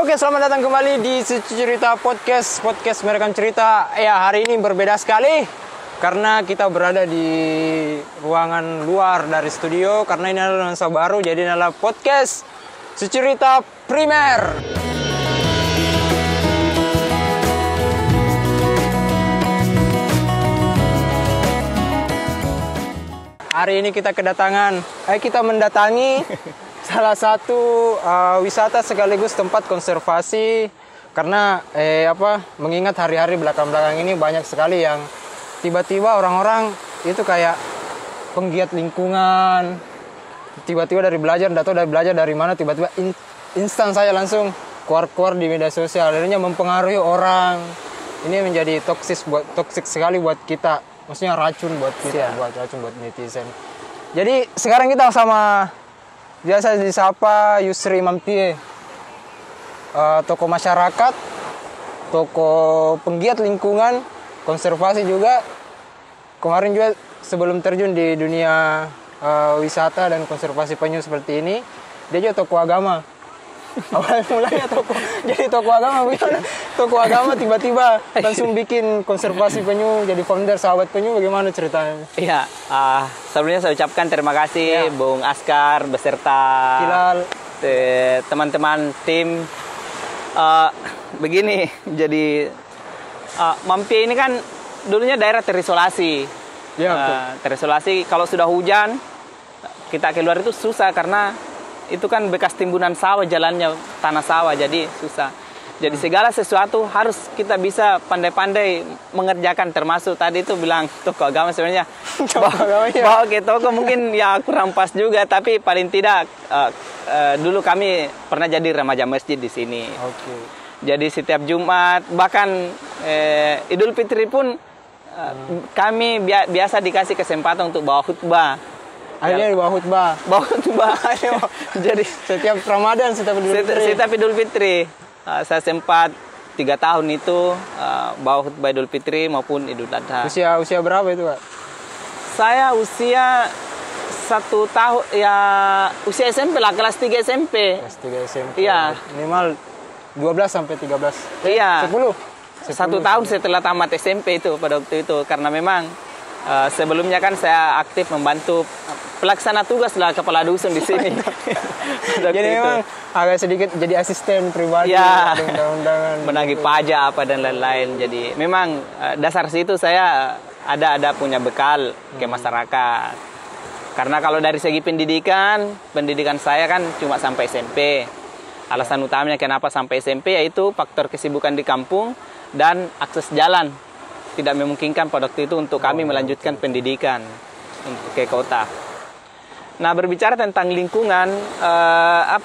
Oke, selamat datang kembali di Cerita Podcast Merekam Cerita. Ya, hari ini berbeda sekali karena kita berada di ruangan luar dari studio karena ini adalah nuansa baru, jadi ini adalah podcast Cerita Primer. Hari ini kita mendatangi salah satu wisata sekaligus tempat konservasi karena mengingat hari-hari belakang-belakang ini banyak sekali yang tiba-tiba orang-orang itu kayak penggiat lingkungan, tiba-tiba dari belajar dari mana, tiba-tiba instan saya langsung keluar di media sosial, akhirnya mempengaruhi orang. Ini menjadi toksik sekali buat kita, maksudnya racun buat kita, racun buat netizen. Jadi sekarang kita sama biasa disapa Yusri Mamtie, tokoh masyarakat, tokoh penggiat lingkungan, konservasi juga. Kemarin juga sebelum terjun di dunia wisata dan konservasi penyu seperti ini, dia juga tokoh agama. Awal mulanya jadi tokoh agama, bagaimana? Tokoh agama tiba-tiba langsung bikin konservasi penyu, jadi founder Sahabat Penyu, bagaimana ceritanya? Iya, sebelumnya saya ucapkan terima kasih Bung Askar beserta Hilal, teman-teman tim. Begini, jadi Mampi ini kan dulunya daerah terisolasi. Terisolasi, kalau sudah hujan kita keluar itu susah karena itu kan bekas timbunan sawah, jalannya tanah sawah, jadi susah. Jadi segala sesuatu harus kita bisa pandai-pandai mengerjakan, termasuk tadi itu bilang tokoh agama. Sebenarnya bawa ke toko mungkin ya kurang pas juga, tapi paling tidak dulu kami pernah jadi remaja masjid di sini. Jadi setiap Jumat, bahkan Idul Fitri pun kami biasa dikasih kesempatan untuk bawa khutbah. Akhirnya bawa khutbah. Jadi setiap Ramadan, setiap Idul Fitri. Saya sempat 3 tahun itu bawa khutbah Idul Fitri maupun Idul Adha. Usia berapa itu, Pak? Saya usia 1 tahun, ya usia SMP lah, kelas 3 SMP. Kelas 3 SMP. Iya. Minimal 12 sampai 13. Iya. 10. 1 tahun setelah tamat SMP itu pada waktu itu, karena memang sebelumnya kan saya aktif membantu pelaksana tugas lah kepala dusun di sini. Jadi memang agak sedikit jadi asisten pribadi, ya, undang-undangan, menagih pajak apa dan lain-lain. Jadi memang dasar situ saya ada punya bekal ke masyarakat. Karena kalau dari segi pendidikan saya kan cuma sampai SMP. Alasan utamanya kenapa sampai SMP yaitu faktor kesibukan di kampung dan akses jalan tidak memungkinkan pada waktu itu untuk kami melanjutkan pendidikan ke kota. Nah, berbicara tentang lingkungan,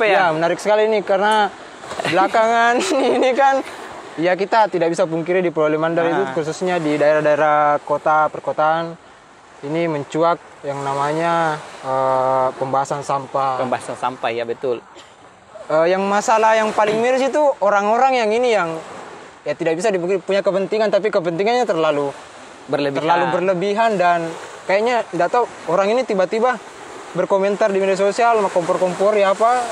Ya, menarik sekali ini karena belakangan ini kan ya kita tidak bisa pungkiri di Pulau Limandar itu, khususnya di daerah-daerah kota perkotaan ini mencuat yang namanya pembahasan sampah. Pembahasan sampah, ya betul. Yang masalah yang paling miris itu orang-orang yang ini yang ya tidak bisa dipungkiri punya kepentingan, tapi kepentingannya terlalu berlebihan dan kayaknya tidak tahu orang ini tiba-tiba berkomentar di media sosial, kompor-kompor ya apa,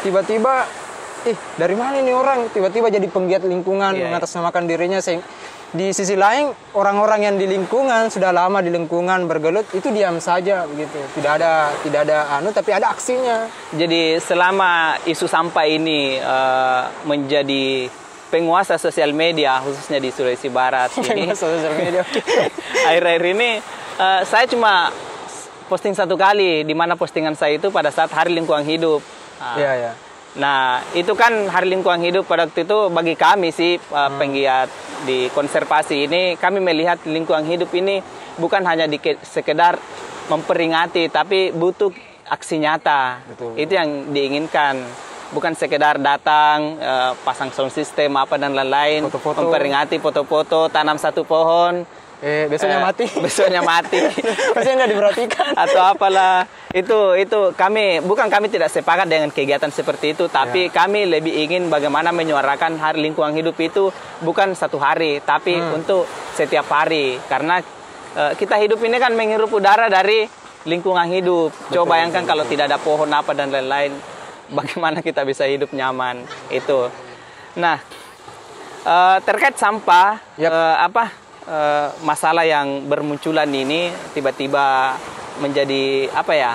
tiba-tiba dari mana ini orang tiba-tiba jadi penggiat lingkungan, mengatasnamakan dirinya. Di sisi lain orang-orang yang di lingkungan sudah lama di lingkungan bergelut itu diam saja begitu, tidak ada tapi ada aksinya. Jadi selama isu sampah ini menjadi penguasa sosial media, khususnya di Sulawesi Barat ini, akhir-akhir ini saya cuma posting 1 kali, di mana postingan saya itu pada saat Hari Lingkungan Hidup. Nah, itu kan Hari Lingkungan Hidup pada waktu itu bagi kami sih penggiat di konservasi ini, kami melihat lingkungan hidup ini bukan hanya sekedar memperingati, tapi butuh aksi nyata. Betul. Itu yang diinginkan. Bukan sekedar datang, pasang sound system apa dan lain-lain, memperingati, foto-foto, tanam 1 pohon. Besoknya mati. Maksudnya nggak diperhatikan. Atau apalah. Itu kami tidak sepakat dengan kegiatan seperti itu, tapi kami lebih ingin bagaimana menyuarakan Hari Lingkungan Hidup itu bukan 1 hari, tapi untuk setiap hari. Karena kita hidup ini kan menghirup udara dari lingkungan hidup. Coba bayangkan kalau tidak ada pohon apa dan lain-lain. bagaimana kita bisa hidup nyaman itu. Nah, terkait sampah, masalah yang bermunculan ini tiba-tiba menjadi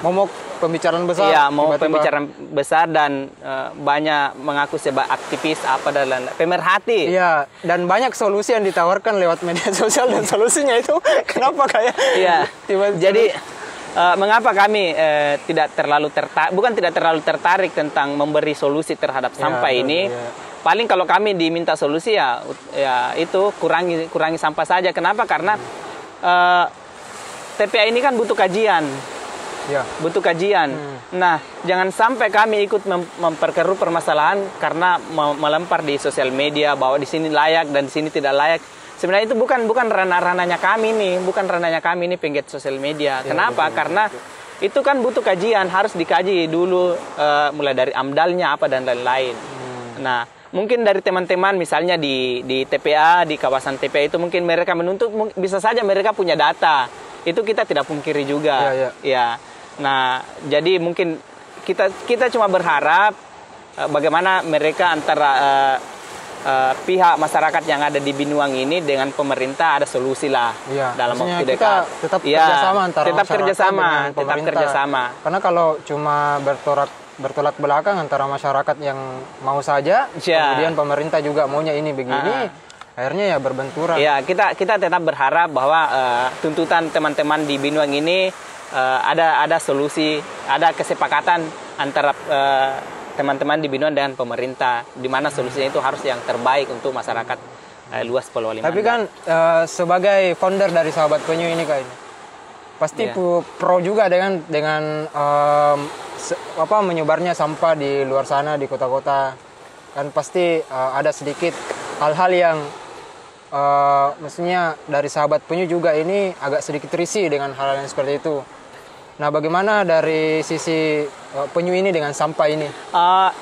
momok pembicaraan besar. Iya, mau pembicaraan besar dan banyak mengaku sebagai aktivis dan pemerhati. Iya, dan banyak solusi yang ditawarkan lewat media sosial dan solusinya itu kenapa kayak jadi mengapa kami tidak terlalu tertarik tentang memberi solusi terhadap sampah ini? Paling kalau kami diminta solusi ya itu kurangi sampah saja. Kenapa? Karena TPA ini kan butuh kajian. Ya. Butuh kajian. Nah, jangan sampai kami ikut memperkeruh permasalahan karena melempar di sosial media bahwa di sini layak dan di sini tidak layak. Sebenarnya itu bukan ranahnya kami nih, penggiat sosial media. Kenapa? Karena itu kan butuh kajian, harus dikaji dulu mulai dari AMDAL-nya dan lain-lain. Nah, mungkin dari teman-teman misalnya di TPA, di kawasan TPA itu mungkin mereka menuntut, bisa saja mereka punya data. Itu kita tidak pungkiri juga. Ya. Nah, jadi mungkin kita cuma berharap bagaimana mereka antara pihak masyarakat yang ada di Binuang ini dengan pemerintah ada solusi lah dalam waktu dekat. Tetap kerjasama antara tetap kerjasama. Karena kalau cuma bertolak belakang antara masyarakat yang mau saja, kemudian pemerintah juga maunya ini begini. Akhirnya ya berbenturan. Ya, kita tetap berharap bahwa tuntutan teman-teman di Binuang ini ada solusi, ada kesepakatan antara teman-teman di Binuang dengan pemerintah, di mana solusinya itu harus yang terbaik untuk masyarakat luas Pulau Wali Mandar. Tapi kan sebagai founder dari Sahabat Penyu ini pasti pro juga dengan menyebarnya sampah di luar sana di kota-kota. Kan pasti ada sedikit hal-hal yang maksudnya dari Sahabat Penyu juga ini agak sedikit risih dengan hal-hal yang seperti itu. Nah, bagaimana dari sisi penyu ini dengan sampah ini?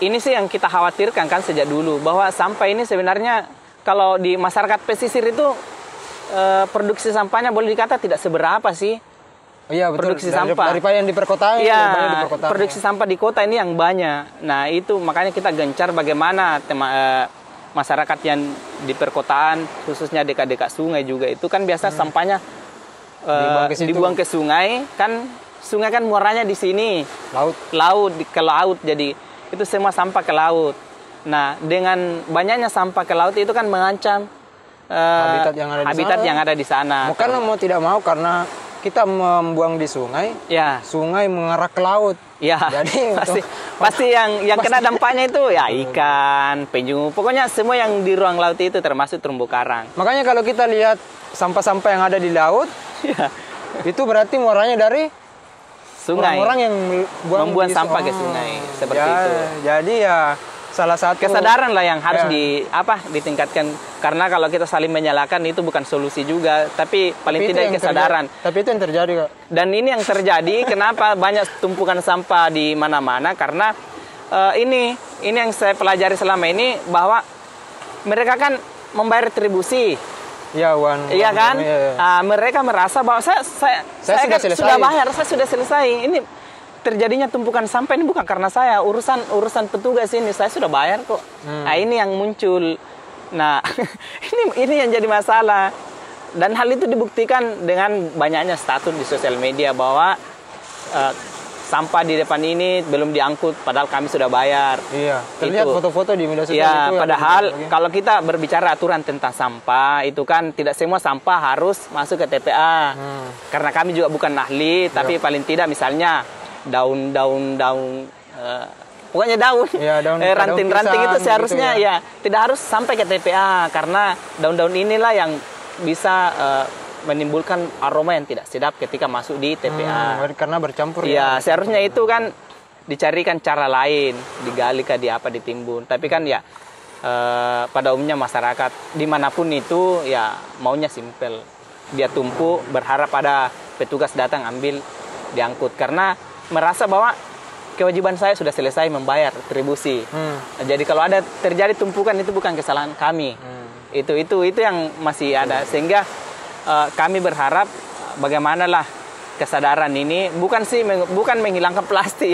Ini sih yang kita khawatirkan kan sejak dulu, bahwa sampah ini sebenarnya kalau di masyarakat pesisir itu produksi sampahnya boleh dikata tidak seberapa sih. Iya, betul. Produksi sampah daripada yang di perkotaan. Iya, produksi sampah di kota ini yang banyak. Nah, itu makanya kita gencar bagaimana masyarakat yang di perkotaan, khususnya dekat-dekat sungai juga, itu kan biasa sampahnya dibuang ke sungai. Kan sungai kan muaranya di sini, laut ke laut, jadi itu semua sampah ke laut. Nah, dengan banyaknya sampah ke laut itu kan mengancam habitat yang ada di sana. Bukan mau tidak mau, karena kita membuang di sungai, sungai mengarah ke laut. Ya, jadi pasti yang kena dampaknya itu ya ikan, penyu, pokoknya semua yang di ruang laut itu termasuk terumbu karang. Makanya kalau kita lihat sampah-sampah yang ada di laut, itu berarti muaranya dari sungai. Orang-orang yang membuang sampah ke sungai seperti itu. Jadi ya salah satu kesadaran lah yang harus ditingkatkan, karena kalau kita saling menyalahkan itu bukan solusi juga, tapi paling tidak kesadaran. Tapi itu yang terjadi, Kak. Dan ini yang terjadi kenapa banyak tumpukan sampah di mana-mana, karena ini yang saya pelajari selama ini, bahwa mereka kan membayar retribusi. Iya kan? Mereka merasa bahwa saya sudah bayar, saya sudah selesai. Ini terjadinya tumpukan sampah ini bukan karena saya, urusan petugas ini, saya sudah bayar kok. Nah, ini yang muncul. Nah, ini yang jadi masalah. Dan hal itu dibuktikan dengan banyaknya status di sosial media bahwa sampah di depan ini belum diangkut padahal kami sudah bayar. Iya, terlihat foto-foto di media sosial itu. Padahal kalau kita berbicara aturan tentang sampah, itu kan tidak semua sampah harus masuk ke TPA. Karena kami juga bukan ahli, tapi paling tidak misalnya daun pokoknya daun ranting-ranting itu seharusnya gitu tidak harus sampai ke TPA, karena daun-daun inilah yang bisa menimbulkan aroma yang tidak sedap ketika masuk di TPA. Karena bercampur. Seharusnya itu kan dicarikan cara lain, digali ditimbun. Tapi kan pada umumnya masyarakat dimanapun itu maunya simpel, dia tumpuk berharap ada petugas datang ambil diangkut, karena merasa bahwa kewajiban saya sudah selesai membayar retribusi. Jadi kalau ada terjadi tumpukan itu bukan kesalahan kami. Itu yang masih ada, sehingga kami berharap bagaimanalah kesadaran ini bukan menghilangkan plastik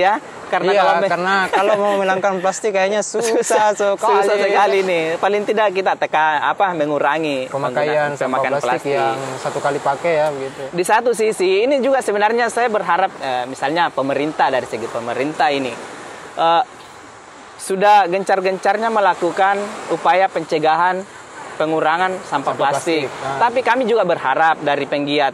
Karena iya, kalau karena kalau mau menghilangkan plastik kayaknya susah sekali. susah sekali nih. Paling tidak kita tekan mengurangi Pemakaian sampah plastik yang satu kali pakai ya begitu. Di satu sisi ini juga sebenarnya saya berharap misalnya pemerintah, dari segi pemerintah ini sudah gencar-gencarnya melakukan upaya pencegahan pengurangan sampah plastik. Tapi kami juga berharap dari penggiat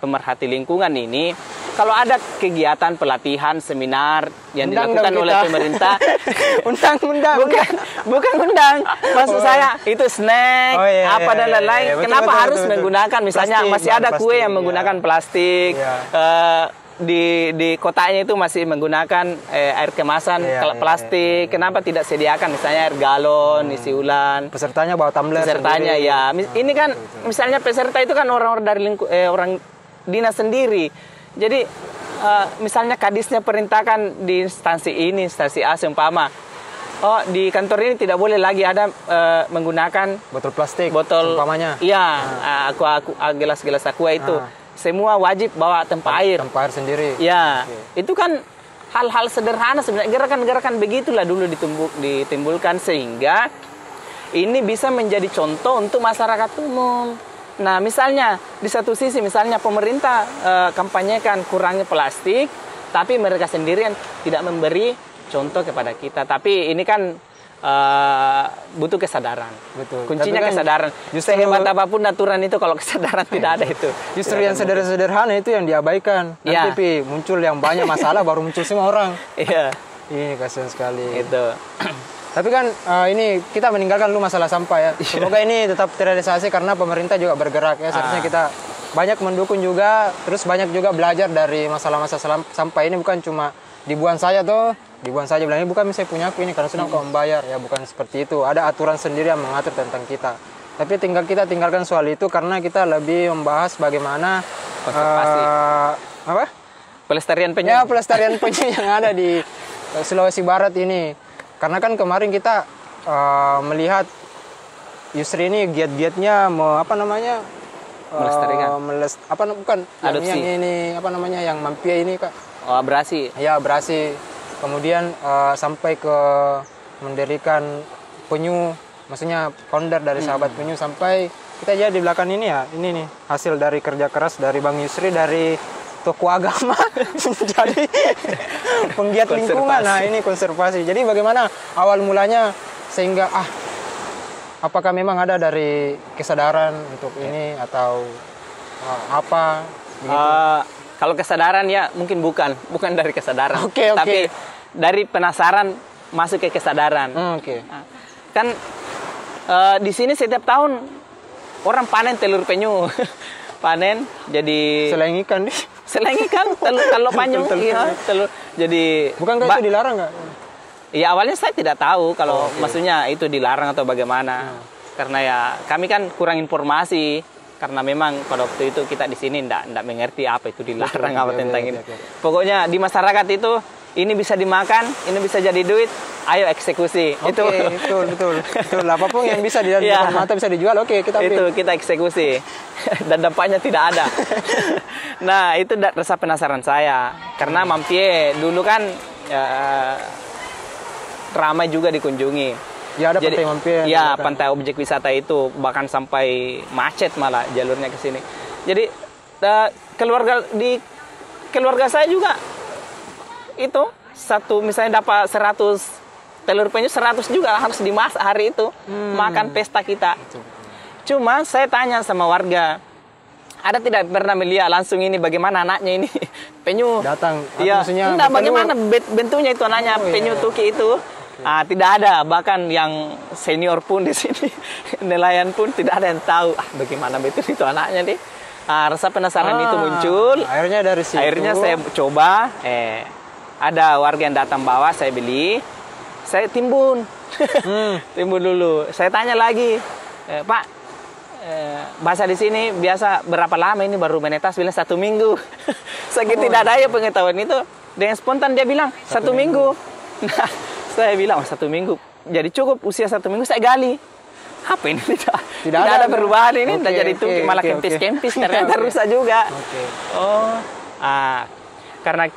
pemerhati lingkungan ini, kalau ada kegiatan pelatihan seminar yang dilakukan oleh pemerintah, bukan undang. Maksud saya itu snack apa dan lain-lain. Kenapa harus menggunakan misalnya plastik, masih ada kue yang menggunakan plastik. Di kotanya itu masih menggunakan air kemasan plastik. Kenapa tidak sediakan misalnya air galon isi ulang? Pesertanya bawa tumbler. Pesertanya sendiri. Ya, ini kan misalnya peserta itu kan orang-orang dari orang dinas sendiri. Jadi misalnya kadisnya perintahkan di instansi ini, instansi A seumpama, oh di kantor ini tidak boleh lagi ada menggunakan botol plastik, seumpamanya. Iya, gelas-gelas aqua itu. Semua wajib bawa tempat air. Tempat air sendiri. Ya, itu kan hal-hal sederhana sebenarnya. Gerakan-gerakan begitulah dulu ditimbulkan sehingga ini bisa menjadi contoh untuk masyarakat umum. Nah, misalnya di satu sisi misalnya pemerintah kampanyekan kurangi plastik, tapi mereka sendirian tidak memberi contoh kepada kita. Tapi ini kan butuh kesadaran. Betul. Kuncinya kan kesadaran. Justru hebat apapun aturan itu kalau kesadaran tidak ada itu. Justru yang sederhana itu yang diabaikan. Nanti muncul yang banyak masalah baru muncul semua orang. Iya. Ini kasihan sekali. Itu. Tapi kan ini kita meninggalkan dulu masalah sampah ya. Semoga ini tetap terrealisasi karena pemerintah juga bergerak ya. Seharusnya kita banyak mendukung juga, terus banyak juga belajar dari masalah-masalah sampah ini. Bukan cuma dibuang saja tuh, dibuang saja bilang ini bukan saya punya aku ini karena sudah kau membayar ya, bukan seperti itu. Ada aturan sendiri yang mengatur tentang kita. Tapi kita tinggalkan soal itu karena kita lebih membahas bagaimana konservasi. Pelestarian penyu. Ya, pelestarian penyu yang ada di Sulawesi Barat ini. Karena kan kemarin kita melihat Yusri ini giat-giatnya melestarikan. Yang ini yang Mampia ini Kak. Oh, abrasi. Ya, abrasi. Kemudian sampai ke mendirikan penyu, maksudnya founder dari sahabat penyu, sampai kita jadi di belakang ini ya. Ini nih hasil dari kerja keras dari Bang Yusri, dari tokoh agama jadi penggiat lingkungan. Nah, ini konservasi. Jadi bagaimana awal mulanya sehingga apakah memang ada dari kesadaran untuk ini atau apa begitu? Kalau kesadaran ya mungkin bukan dari kesadaran. Tapi dari penasaran masuk ke kesadaran. Kan di sini setiap tahun orang panen telur penyu. Panen jadi selain ikan telur panjang telur jadi bukankah itu dilarang nggak? Ya awalnya saya tidak tahu kalau maksudnya itu dilarang atau bagaimana. Karena ya kami kan kurang informasi, karena memang pada waktu itu kita di sini enggak mengerti apa itu dilarang tentang ini. Pokoknya di masyarakat itu ini bisa dimakan, ini bisa jadi duit, ayo eksekusi. Betul. Apapun yang bisa di depan mata bisa dijual, kita ambil. Itu kita eksekusi. Dan dampaknya tidak ada. Nah, itu rasa penasaran saya. Karena Mampie dulu kan ramai juga dikunjungi. Ya, ada pantai Mampie. Ya, pantai objek wisata itu bahkan sampai macet malah jalurnya ke sini. Jadi keluarga saya juga itu misalnya dapat 100 telur penyu, 100 juga harus dimasak hari itu. Makan pesta kita. Cuma saya tanya sama warga, ada tidak pernah melihat langsung ini bagaimana anaknya ini penyu datang? Iya. Bagaimana bentuknya itu anaknya penyu tuki itu? Tidak ada, bahkan yang senior pun di sini nelayan pun tidak ada yang tahu bagaimana betul itu anaknya nih. Rasa penasaran itu muncul. Akhirnya dari situ. Akhirnya saya coba. Ada warga yang datang bawa, saya beli, saya timbun, timbun dulu. Saya tanya lagi, Pak. Bahasa di sini biasa berapa lama ini baru menetas? Bilang 1 minggu. Saya tidak ada ya pengetahuan itu. Dengan spontan dia bilang 1 minggu. Nah, saya bilang 1 minggu. Jadi cukup usia 1 minggu saya gali. Apa ini tidak ada perubahan ini? Tidak jadi tungki malah kempis-kempis. Ternyata rusak juga. Karena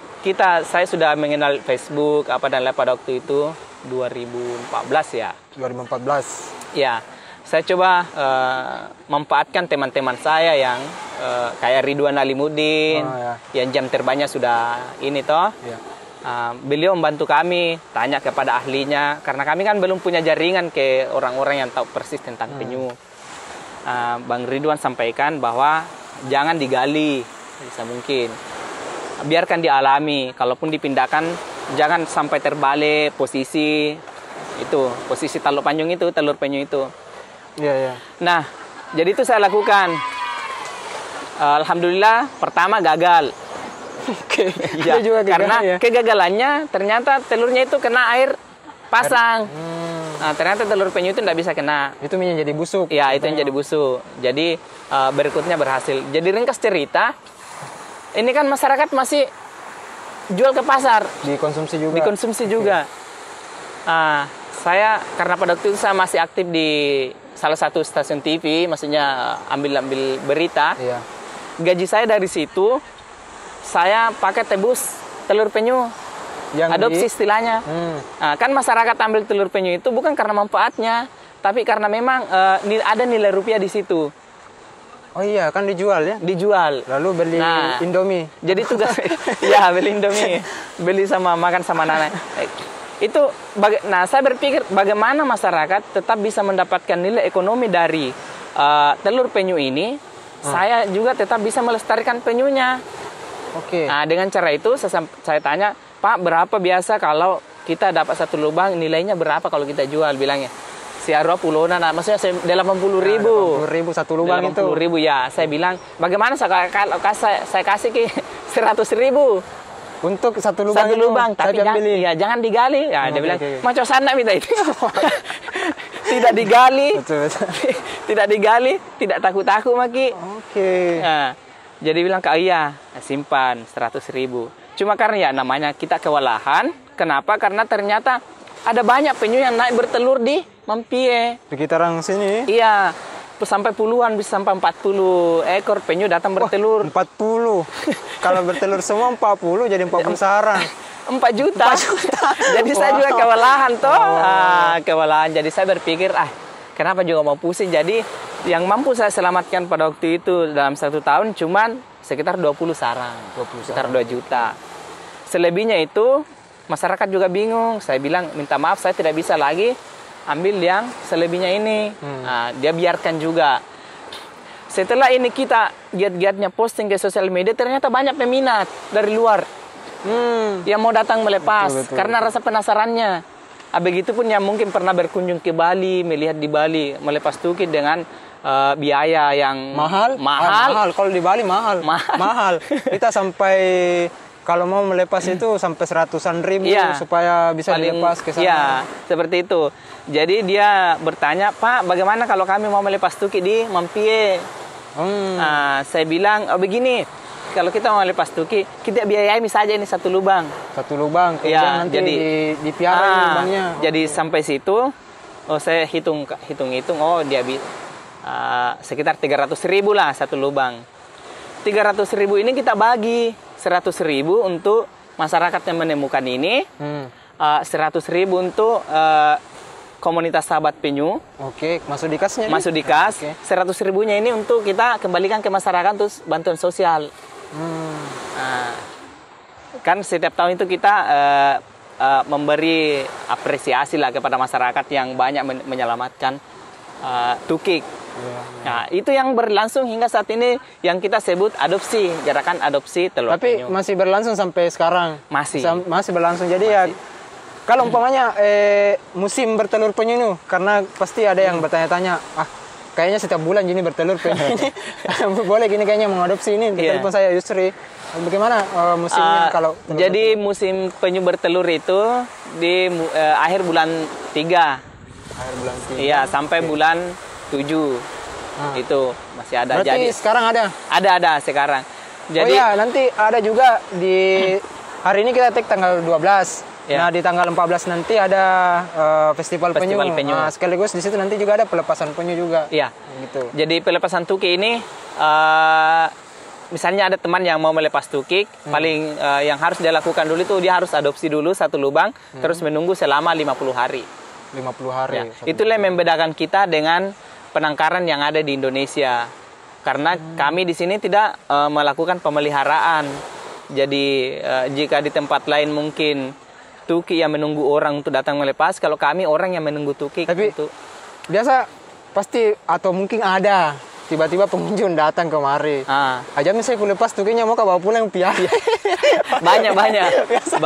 saya sudah mengenal Facebook apa dan lain pada waktu itu 2014 ya. 2014. Ya, saya coba manfaatkan teman-teman saya yang kayak Ridwan Alimuddin, yang jam terbangnya sudah ini toh. Ya. Beliau membantu kami, tanya kepada ahlinya, karena kami kan belum punya jaringan ke orang-orang yang tahu persis tentang penyu. Bang Ridwan sampaikan bahwa jangan digali, bisa mungkin. Biarkan dialami, kalaupun dipindahkan jangan sampai terbalik posisi itu, posisi telur penyu itu. Iya, iya. Nah, jadi itu saya lakukan. Alhamdulillah pertama gagal. Oke. Ya, karena kegagalannya ternyata telurnya itu kena air pasang. Nah, ternyata telur penyu itu tidak bisa kena. Itu menjadi busuk. Ya, itu yang jadi busuk. Jadi berikutnya berhasil. Jadi ringkas cerita, ini kan masyarakat masih jual ke pasar. Dikonsumsi juga. Saya karena pada waktu itu saya masih aktif di salah satu stasiun TV, maksudnya ambil berita. Iya. Gaji saya dari situ, saya pakai tebus telur penyu. Adopsi istilahnya. Kan masyarakat ambil telur penyu itu bukan karena manfaatnya, tapi karena memang ada nilai rupiah di situ. Oh iya, kan dijual ya? Dijual. Lalu beli Indomie. Jadi tugas, ya beli Indomie, beli sama makan sama nenek. Itu, nah saya berpikir bagaimana masyarakat tetap bisa mendapatkan nilai ekonomi dari telur penyu ini. Saya juga tetap bisa melestarikan penyunya. Oke. Nah dengan cara itu saya tanya, Pak berapa biasa kalau kita dapat satu lubang, nilainya berapa kalau kita jual, bilangnya. Si Arwah Pulona, nah, maksudnya 80.000. 80.000 satu lubang 80.000 ya. Saya bilang, bagaimana kalau saya kasih ke 100.000 untuk satu lubang, tapi jangan digali. Ya, dia bilang, macam sana minta itu. Tidak digali. Tidak digali, tidak takut-takut maki. Oke. Nah, jadi bilang, iya, simpan 100.000. Cuma karena ya namanya kita kewalahan. Kenapa? Karena ternyata ada banyak penyu yang naik bertelur di Mampie. Sekitaran sini? Iya. Sampai puluhan, bisa sampai 40 ekor penyu datang bertelur. 40? Kalau bertelur semua 40, jadi 40 sarang. 4 juta. Jadi saya juga kewalahan toh. Kewalahan. Jadi saya berpikir, kenapa juga mau pusing. Jadi yang mampu saya selamatkan pada waktu itu dalam 1 tahun cuman sekitar 20 sarang. Sekitar 2 juta. Selebihnya itu masyarakat juga bingung. Saya bilang, minta maaf saya tidak bisa lagi ambil yang selebihnya ini. Nah, dia biarkan juga. Setelah ini kita giat-giatnya posting ke sosial media, ternyata banyak peminat dari luar yang mau datang melepas. Betul. Karena rasa penasarannya. Begitupun yang mungkin pernah berkunjung ke Bali, melihat di Bali melepas tukik dengan biaya yang mahal. Kalau di Bali mahal. Kita sampai kalau mau melepas itu sampai 100-an ribu supaya bisa dilepas ke sana. Iya, seperti itu. Jadi dia bertanya, Pak, bagaimana kalau kami mau melepas tukik di Mampie? Saya bilang, begini, kalau kita mau melepas tukik, kita biayai saja ini 1 lubang. 1 lubang, kemudian nanti jadi, dipiara lubangnya. Jadi sampai situ, saya hitung, dia sekitar 300.000 lah 1 lubang. 300.000 ini kita bagi 100.000 untuk masyarakat yang menemukan ini, 100.000 untuk komunitas sahabat penyu. Oke, masuk di kasnya. Masuk di kas. 100.000-nya ini untuk kita kembalikan ke masyarakat untuk bantuan sosial. Kan setiap tahun itu kita memberi apresiasi lah kepada masyarakat yang banyak menyelamatkan tukik. Nah, itu yang berlangsung hingga saat ini yang kita sebut adopsi, gerakan adopsi telur penyu. Tapi masih berlangsung sampai sekarang? Masih berlangsung. Jadi ya kalau umpamanya musim bertelur penyu ini, karena pasti ada yang bertanya-tanya, kayaknya setiap bulan gini bertelur penyu ini. Boleh gini kayaknya mengadopsi ini. Telepon saya Yusri. Bagaimana musimnya kalau jadi bertelur? Musim penyu bertelur itu di akhir bulan 3. Akhir bulan 3. Iya, sampai bulan 7. Itu masih ada. Berarti jadi sekarang ada? Ada sekarang. Jadi nanti ada juga di hari ini kita take tanggal 12. Nah, di tanggal 14 nanti ada festival penyu. Sekaligus di situ nanti juga ada pelepasan penyu juga. Iya. Gitu. Jadi pelepasan tukik ini misalnya ada teman yang mau melepas tukik, paling yang harus dia lakukan dulu itu dia harus adopsi dulu satu lubang, terus menunggu selama 50 hari. 50 hari. Ya, itulah yang membedakan kita dengan penangkaran yang ada di Indonesia. Karena kami di sini tidak melakukan pemeliharaan. Jadi jika di tempat lain mungkin tukik yang menunggu orang untuk datang melepas, kalau kami orang yang menunggu tukik. Tapi untuk... biasa pasti atau mungkin ada tiba-tiba pengunjung datang kemari. Aja misalnya aku lepas tukiknya mau bawa pulang piara. banyak. Biasa.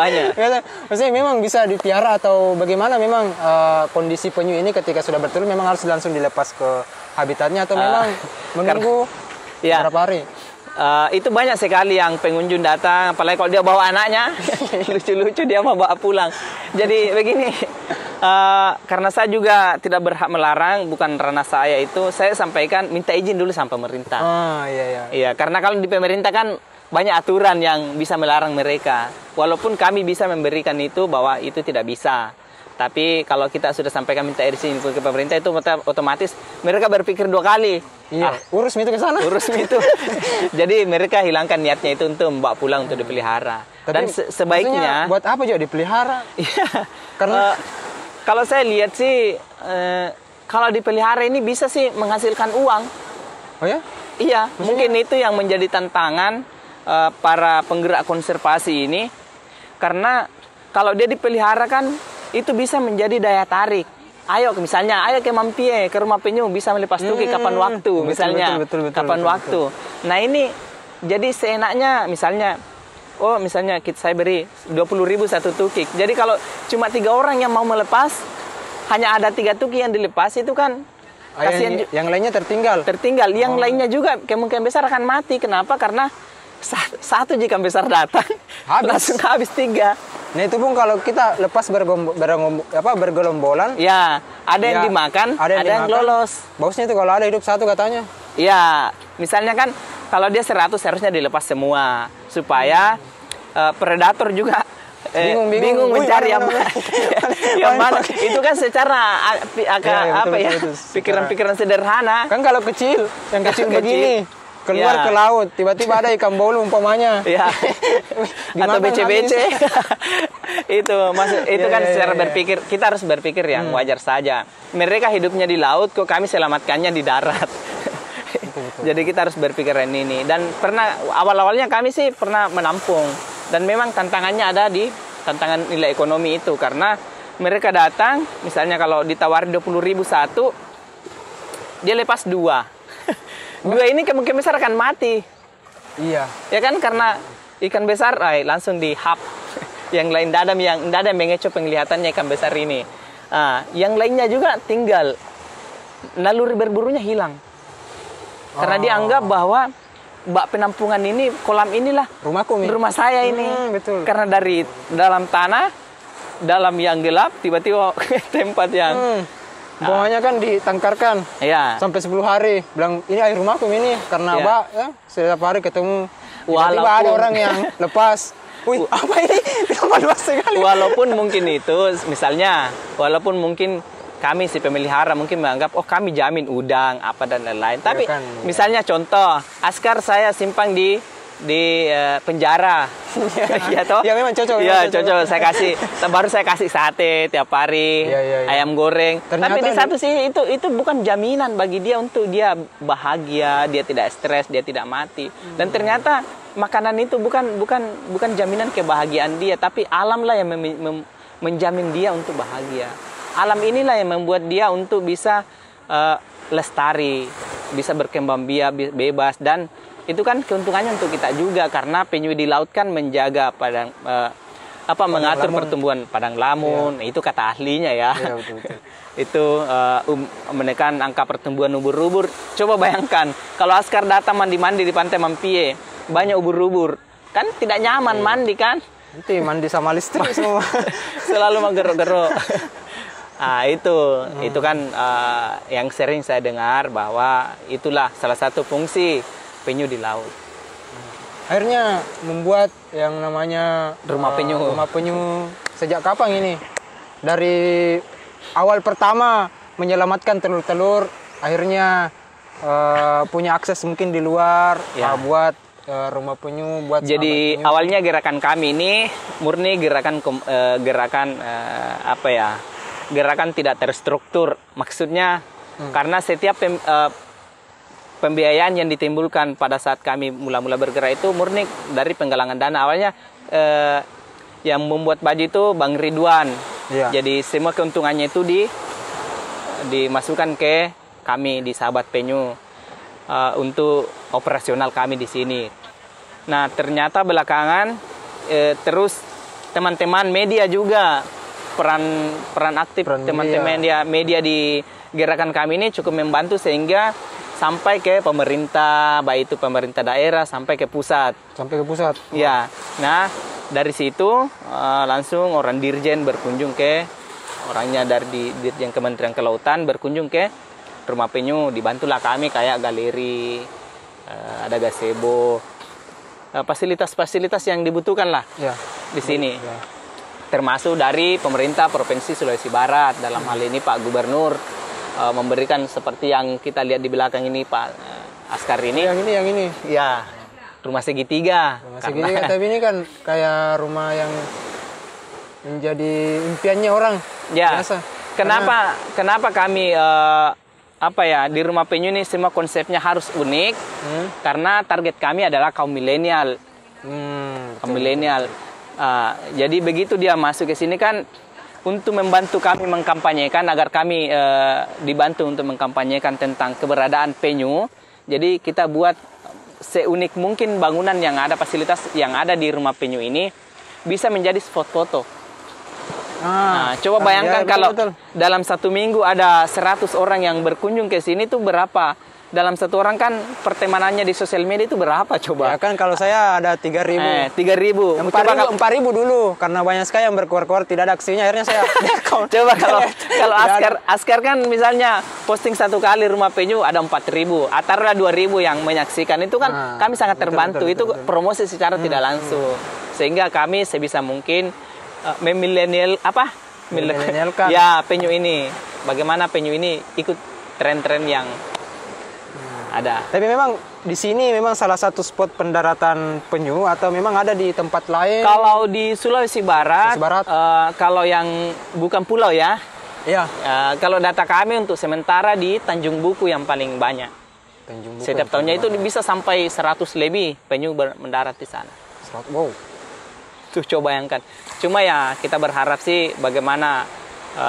Maksudnya memang bisa dipiara atau bagaimana memang kondisi penyu ini ketika sudah bertelur memang harus langsung dilepas ke habitatnya atau memang menunggu berapa hari? Itu banyak sekali yang pengunjung datang, apalagi kalau dia bawa anaknya, lucu-lucu dia mau bawa pulang. Jadi begini, karena saya juga tidak berhak melarang, bukan ranah saya itu, saya sampaikan minta izin dulu sama pemerintah. Iya, karena kalau di pemerintah kan banyak aturan yang bisa melarang mereka. Walaupun kami bisa memberikan itu bahwa itu tidak bisa. Tapi kalau kita sudah sampaikan minta izin ke pemerintah itu otomatis mereka berpikir 2 kali. Iya, urus itu ke sana. Urus itu. Jadi mereka hilangkan niatnya itu untuk membawa pulang untuk dipelihara. Tapi, dan sebaiknya buat apa juga dipelihara? Iya. Karena kalau saya lihat sih kalau dipelihara ini bisa sih menghasilkan uang. Oh ya? Iya, mungkin itu yang menjadi tantangan para penggerak konservasi ini. Karena kalau dia dipelihara kan itu bisa menjadi daya tarik. Ayo misalnya, ayo ke Mampie, ke rumah penyu bisa melepas tukik kapan waktu, misalnya. Betul, kapan waktu. Nah ini jadi seenaknya misalnya, misalnya saya beri 20.000 satu tukik. Jadi kalau cuma 3 orang yang mau melepas, hanya ada 3 tukik yang dilepas itu kan kasihan. Yang lainnya tertinggal. Yang lainnya juga kemungkinan besar akan mati. Kenapa? Karena satu jika besar datang, langsung habis 3. Nah itu pun kalau kita lepas bergelombolan, ya ada yang dimakan, ada yang lolos. Bagusnya itu kalau ada hidup satu katanya. Ya, misalnya kan kalau dia 100 harusnya dilepas semua supaya predator juga bingung mencari yang mana. Itu kan secara pikiran-pikiran sederhana. Kan kalau kecil, yang kecil begini. Keluar ke laut, tiba-tiba ada ikan bolu umpamanya. Iya. Atau BC-BC. itu kan secara berpikir, kita harus berpikir yang wajar saja. Mereka hidupnya di laut, kok kami selamatkannya di darat. Jadi kita harus berpikir ini. Dan awal-awalnya kami sih pernah menampung. Dan memang tantangannya ada di tantangan nilai ekonomi itu. Karena mereka datang, misalnya kalau ditawari 20.000 satu, dia lepas 2. 2 ini kemungkinan besar akan mati. Iya. Ya kan, karena ikan besar langsung dihap. Yang lain tidak ada yang mengecoh penglihatannya ikan besar ini. Yang lainnya juga tinggal. Naluri berburunya hilang. Karena dianggap bahwa bak penampungan ini, kolam inilah rumahku nih. Rumah saya ini. Betul. Karena dari dalam tanah, dalam yang gelap, tiba-tiba tempat yang Pokoknya kan ditangkarkan sampai 10 hari. Bilang ini air rumahku ini karena setiap hari ketemu. Tiba-tiba ada orang yang lepas. Wih, apa ini? Kenapa luas sekali? Walaupun mungkin itu, misalnya, walaupun mungkin kami si pemelihara mungkin menganggap kami jamin udang apa dan lain-lain. Tapi misalnya contoh, askar saya simpang di penjara. Ya toh? Ya memang cocok. Ya cocok. Baru saya kasih sate tiap hari, ayam goreng. Tapi di satu sih itu bukan jaminan bagi dia untuk dia bahagia, dia tidak stres, dia tidak mati. Dan ternyata makanan itu bukan jaminan kebahagiaan dia, tapi alamlah yang menjamin dia untuk bahagia. Alam inilah yang membuat dia untuk bisa lestari, bisa berkembang biak bebas, dan itu kan keuntungannya untuk kita juga karena penyu di laut kan menjaga mengatur pertumbuhan padang lamun. Itu kata ahlinya ya. Betul. Itu menekan angka pertumbuhan ubur-ubur. Coba bayangkan kalau askar datang mandi-mandi di pantai Mampie, banyak ubur-ubur, kan tidak nyaman mandi kan? Nanti mandi sama listrik semua. Selalu menggeruk-geruk. Itu kan yang sering saya dengar bahwa itulah salah satu fungsi penyu di laut. Akhirnya membuat yang namanya rumah penyu. Rumah penyu sejak kapan ini? Dari awal pertama menyelamatkan telur-telur, akhirnya punya akses mungkin di luar, buat rumah penyu buat Jadi sahabat penyu? awalnya gerakan kami ini murni gerakan apa ya? Gerakan tidak terstruktur. Maksudnya karena setiap pembiayaan yang ditimbulkan pada saat kami mula-mula bergerak itu murni dari penggalangan dana. Awalnya yang membuat baju itu Bang Ridwan. Iya. Jadi semua keuntungannya itu dimasukkan ke kami di Sahabat Penyu untuk operasional kami di sini. Nah, ternyata belakangan terus teman-teman media juga peran aktif teman-teman media di gerakan kami ini cukup membantu sehingga sampai ke pemerintah, baik itu pemerintah daerah sampai ke pusat. Sampai ke pusat. Ya. Nah, dari situ langsung orang dirjen berkunjung ke orangnya dari Dirjen Kementerian Kelautan berkunjung ke rumah penyu, dibantulah kami kayak galeri, ada gazebo, fasilitas-fasilitas yang dibutuhkan lah di sini. Ya. Termasuk dari pemerintah Provinsi Sulawesi Barat, dalam hal ini Pak Gubernur memberikan seperti yang kita lihat di belakang ini Pak Askar ini. Yang ini. Ya, rumah segitiga. Rumah segitiga, tapi ini kan kayak rumah yang menjadi impiannya orang biasa. Kenapa kami di rumah penyu ini semua konsepnya harus unik? Karena target kami adalah kaum milenial. Kaum milenial. Jadi begitu dia masuk ke sini kan untuk membantu kami mengkampanyekan agar kami dibantu untuk mengkampanyekan tentang keberadaan penyu. Jadi kita buat seunik mungkin bangunan yang ada, fasilitas yang ada di rumah penyu ini bisa menjadi spot foto. Nah, coba bayangkan kalau dalam 1 minggu ada 100 orang yang berkunjung ke sini tuh berapa? Dalam 1 orang kan pertemanannya di sosial media itu berapa coba? Ya kan kalau saya ada 3.000. 3.000. 4.000 dulu karena banyak sekali yang berkeluar-keluar tidak ada aksinya akhirnya saya coba kalau Askar kan misalnya posting 1 kali rumah penyu ada 4.000, atarulah 2.000 yang menyaksikan itu kan kami sangat terbantu. Betul. Promosi secara tidak langsung. Sehingga kami sebisa mungkin memilenialkan ya penyu ini. Bagaimana penyu ini ikut tren-tren yang ada. Tapi memang di sini memang salah satu spot pendaratan penyu atau memang ada di tempat lain? Kalau di Sulawesi Barat, kalau yang bukan pulau ya. Iya. Kalau data kami untuk sementara di Tanjung Buku yang paling banyak. Tanjung Buku. Setiap tahunnya itu bisa sampai 100 lebih penyu mendarat di sana. Wow. Tuh coba bayangkan. Cuma ya kita berharap sih bagaimana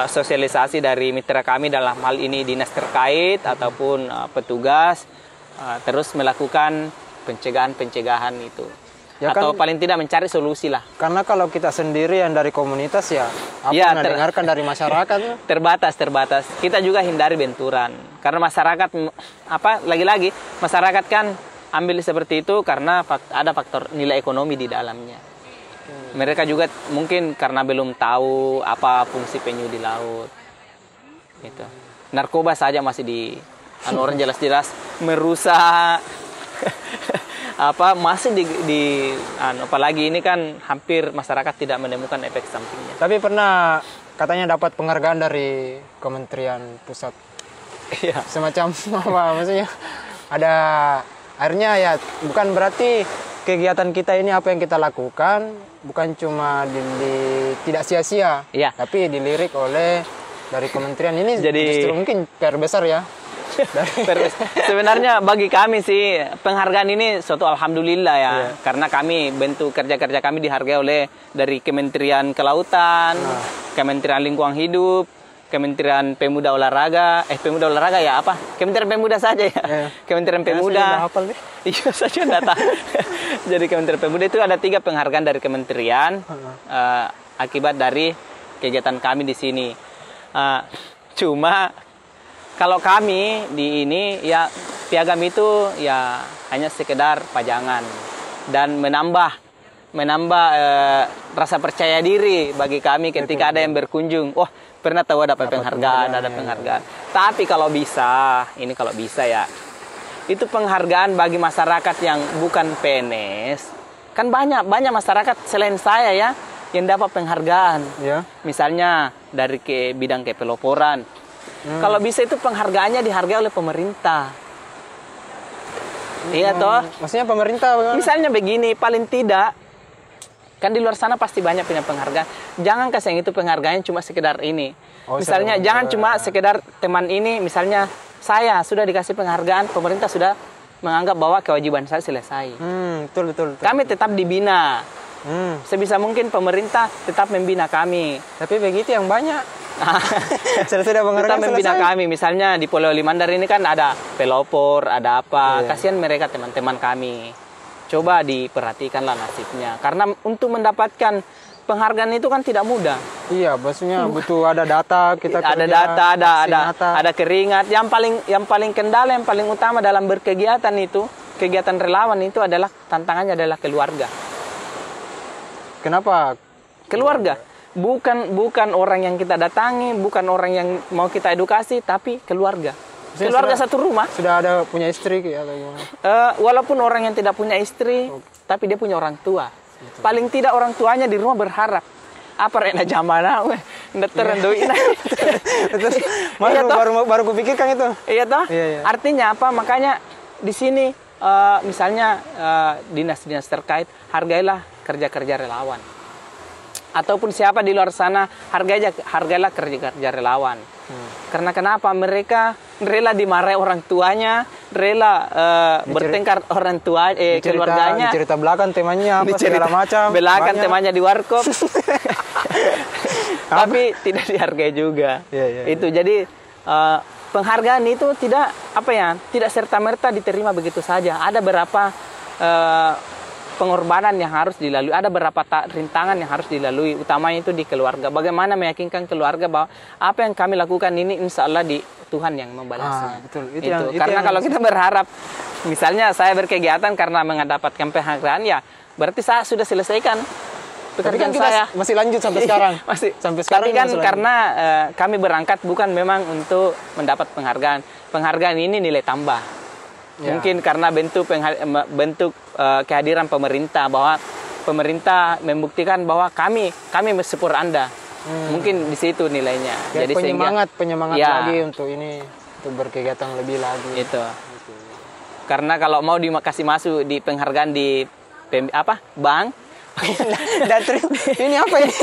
sosialisasi dari mitra kami dalam hal ini dinas terkait ataupun petugas terus melakukan pencegahan itu. Ya atau kan, paling tidak mencari solusi lah. Karena kalau kita sendiri yang dari komunitas ya dengarkan dari masyarakat terbatas. Kita juga hindari benturan. Karena masyarakat lagi-lagi masyarakat kan ambil seperti itu karena ada faktor nilai ekonomi di dalamnya. Mereka juga mungkin karena belum tahu apa fungsi penyu di laut. Gitu. Narkoba saja masih orang jelas-jelas merusak masih apalagi ini kan hampir masyarakat tidak menemukan efek sampingnya. Tapi pernah katanya dapat penghargaan dari Kementerian Pusat. Iya. Semacam apa maksudnya? Ada akhirnya ya bukan berarti kegiatan kita ini apa yang kita lakukan bukan cuma tidak sia-sia, tapi dilirik oleh dari kementerian ini. Jadi justru mungkin PR besar ya. Sebenarnya bagi kami sih penghargaan ini suatu alhamdulillah ya, karena kami bentuk kerja-kerja kami dihargai oleh dari Kementerian Kelautan, Kementerian Lingkungan Hidup, Kementerian Pemuda Olahraga, Pemuda Olahraga ya apa? Kementerian Pemuda saja ya. Kementerian Pemuda. Iya saja data. Jadi Kementerian Pemuda itu ada 3 penghargaan dari kementerian akibat dari kegiatan kami di sini. Cuma kalau kami di ini ya piagam itu ya hanya sekedar pajangan dan menambah rasa percaya diri bagi kami ketika ada yang berkunjung. Wah, pernah tahu ada penghargaan. Tapi kalau bisa ya, itu penghargaan bagi masyarakat yang bukan PNS. Kan banyak masyarakat selain saya ya yang dapat penghargaan. Ya. Misalnya dari bidang kepeloporan. Kalau bisa itu penghargaannya dihargai oleh pemerintah. Iya toh. Maksudnya pemerintah bagaimana? Misalnya begini, paling tidak kan di luar sana pasti banyak punya penghargaan. Jangan kasih yang itu penghargaan cuma sekedar ini. Misalnya jangan cuma sekedar teman ini, misalnya saya sudah dikasih penghargaan, pemerintah sudah menganggap bahwa kewajiban saya selesai. Betul. Kami tetap dibina. Sebisa mungkin pemerintah tetap membina kami. Tapi begitu yang banyak. Sudah Tetap membina kami. Misalnya di Pulau Limandar ini kan ada pelopor, ada apa. Kasihan mereka teman-teman kami. Coba diperhatikanlah nasibnya. Karena untuk mendapatkan penghargaan itu kan tidak mudah. Iya, maksudnya butuh ada data, kita ada kerja, data, ada keringat. Yang paling kendala, yang paling utama dalam berkegiatan itu, kegiatan relawan itu adalah tantangannya adalah keluarga. Kenapa? Keluarga. Bukan orang yang kita datangi, bukan orang yang mau kita edukasi, tapi keluarga. Keluarga satu rumah. Sudah ada punya istri atau gimana? Walaupun orang yang tidak punya istri, tapi dia punya orang tua. Paling tidak orang tuanya di rumah berharap. Apa rena jamana, ndak terenduin. Baru kupikirkan itu. Iya toh? Iya. Artinya apa? Makanya di sini misalnya dinas-dinas terkait hargailah kerja-kerja relawan. Ataupun siapa di luar sana hargailah kerja-kerja relawan. Karena kenapa? Mereka rela dimarahi orang tuanya, rela bertengkar orang tua, keluarganya. Cerita belakang temannya apa segala macam. Belakang temannya di warkop. Tapi tidak dihargai juga. Itu jadi penghargaan itu tidak serta-merta diterima begitu saja. Ada berapa pengorbanan yang harus dilalui, ada beberapa rintangan yang harus dilalui, utamanya itu di keluarga. Bagaimana meyakinkan keluarga bahwa apa yang kami lakukan ini insya Allah di Tuhan yang membalasnya. Betul. Karena kalau kita berharap, misalnya saya berkegiatan karena mendapatkan penghargaan, ya berarti saya sudah selesaikan pekerjaan saya. Masih lanjut sampai sekarang. Sampai sekarang. Tapi kan karena kami berangkat bukan memang untuk mendapat penghargaan. Penghargaan ini nilai tambah. Mungkin karena bentuk kehadiran pemerintah, bahwa pemerintah membuktikan bahwa kami mensupport Anda. Mungkin di situ nilainya. Jadi penyemangat lagi untuk berkegiatan lebih lagi. Itu. Karena kalau mau dikasih masuk di penghargaan di bank, ini apa ini?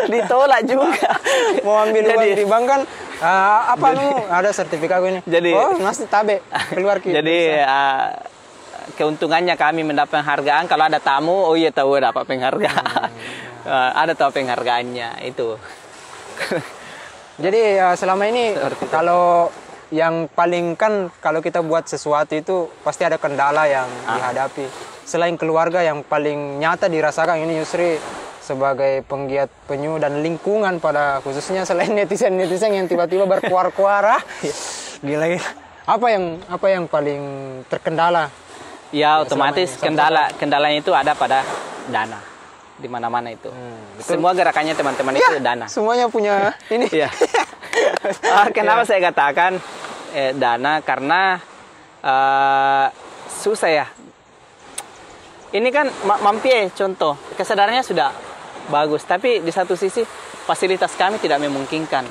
Ditolak juga. Mau ambil uang di bank kan ada sertifikat ini. Jadi masih tabe keluar kita. Jadi keuntungannya kami mendapat penghargaan kalau ada tamu, tahu dapat penghargaan. Ada tahu penghargaannya itu. Jadi selama ini kalau yang paling kan kalau kita buat sesuatu itu pasti ada kendala yang dihadapi. Selain keluarga yang paling nyata dirasakan ini Yusri sebagai penggiat penyu dan lingkungan pada khususnya, selain netizen yang tiba-tiba berkuar-kuar. Gila. Apa yang paling terkendala? Ya otomatis kendalanya itu ada pada dana. Di mana-mana itu. Semua gerakannya teman-teman itu dana. Semuanya punya ini. Iya. Kenapa saya katakan dana? Karena susah ya. Ini kan Mampie contoh, kesadarannya sudah bagus, tapi di satu sisi fasilitas kami tidak memungkinkan.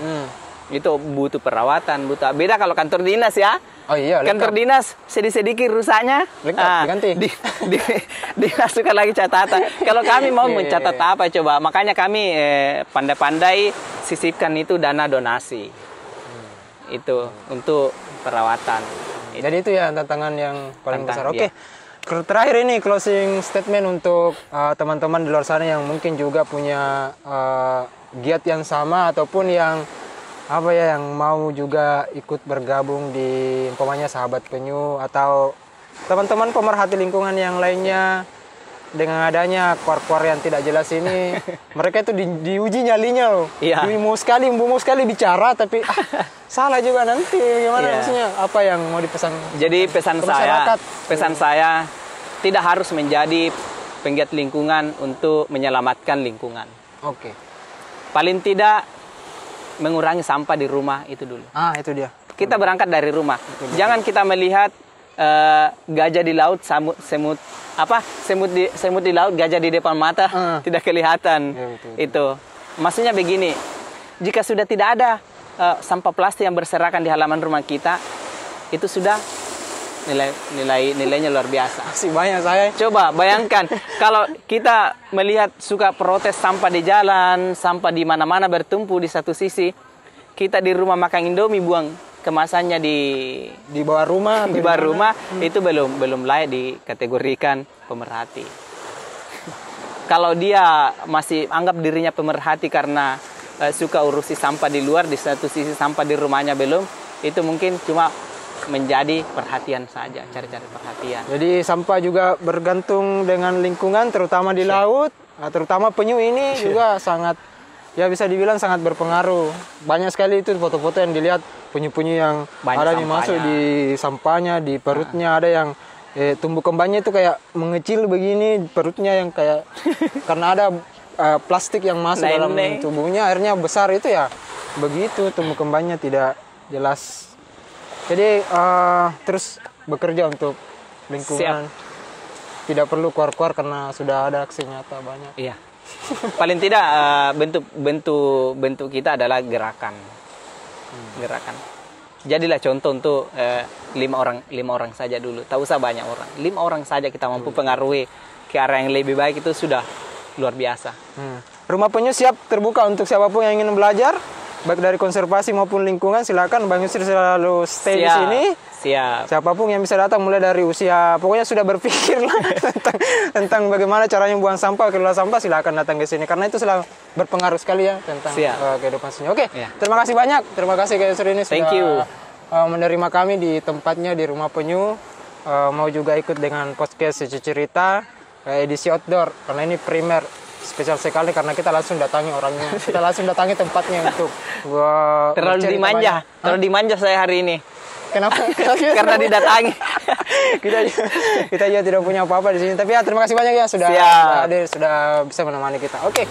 Itu butuh perawatan, beda kalau kantor dinas ya. Oh iya, kantor dinas sedikit rusaknya, diganti. Dimasukkan lagi catatan. Kalau kami mau mencatat apa coba, makanya kami pandai-pandai sisipkan itu dana donasi. Itu untuk perawatan. Jadi itu ya tantangan yang paling besar. Oke. Ya. Terakhir ini closing statement untuk teman-teman di luar sana yang mungkin juga punya giat yang sama ataupun yang yang mau juga ikut bergabung di umpamanya sahabat penyu atau teman-teman pemerhati lingkungan yang lainnya. Dengan adanya kuar-kuar yang tidak jelas ini, mereka itu diuji nyalinya loh. Iya. Mau sekali bicara tapi salah juga nanti. Gimana maksudnya? Apa yang mau dipesan? Jadi pesan saya tidak harus menjadi penggiat lingkungan untuk menyelamatkan lingkungan. Oke. Paling tidak mengurangi sampah di rumah itu dulu. Itu dia. Kita berangkat dari rumah. Jangan kita melihat gajah di laut, semut di laut, gajah di depan mata tidak kelihatan. Ya, betul. Itu maksudnya begini, jika sudah tidak ada sampah plastik yang berserakan di halaman rumah kita, itu sudah nilainya luar biasa. Masih banyak saya. Coba bayangkan kalau kita melihat suka protes sampah di jalan, sampah di mana-mana bertumpu di satu sisi, kita di rumah makan Indomie buang kemasannya di bawah rumah, itu belum layak dikategorikan pemerhati. Kalau dia masih anggap dirinya pemerhati karena suka urusi sampah di luar, di satu sisi sampah di rumahnya belum, itu mungkin cuma menjadi perhatian saja, cari-cari perhatian. Jadi sampah juga bergantung dengan lingkungan, terutama di laut, terutama penyu ini juga sangat, ya bisa dibilang sangat berpengaruh. Banyak sekali itu foto-foto yang dilihat penyu-penyu yang ada yang masuk di sampahnya, di perutnya, ada yang tumbuh kembangnya itu kayak mengecil begini, perutnya yang kayak karena ada plastik yang masuk dalam tubuhnya, akhirnya besar itu ya. Begitu tumbuh kembangnya tidak jelas. Jadi terus bekerja untuk lingkungan. Tidak perlu keluar-keluar karena sudah ada aksi nyata banyak. Iya. Paling tidak bentuk kita adalah gerakan. Gerakan. Jadilah contoh untuk 5 orang saja dulu. Tak usah banyak orang. 5 orang saja kita mampu pengaruhi ke arah yang lebih baik, itu sudah luar biasa. Rumah Penyu siap terbuka untuk siapapun yang ingin belajar, baik dari konservasi maupun lingkungan. Silakan Bang Yusri selalu stay di sini. Siap. Siapapun yang bisa datang, mulai dari usia, pokoknya sudah berpikir lah tentang bagaimana caranya buang sampah, kelola sampah, silakan datang ke sini karena itu sudah berpengaruh sekali ya tentang kehidupan sini. Oke, terima kasih banyak. Terima kasih Kak Yusri ini sudah menerima kami di tempatnya di Rumah Penyu. Mau juga ikut dengan podcast Cerita edisi outdoor karena ini primer. Spesial sekali karena kita langsung datangi orangnya, kita langsung datangi tempatnya untuk terlalu dimanja saya hari ini. Kenapa? Karena didatangi. kita juga tidak punya apa-apa di sini. Tapi ya terima kasih banyak ya sudah hadir, sudah bisa menemani kita. Oke.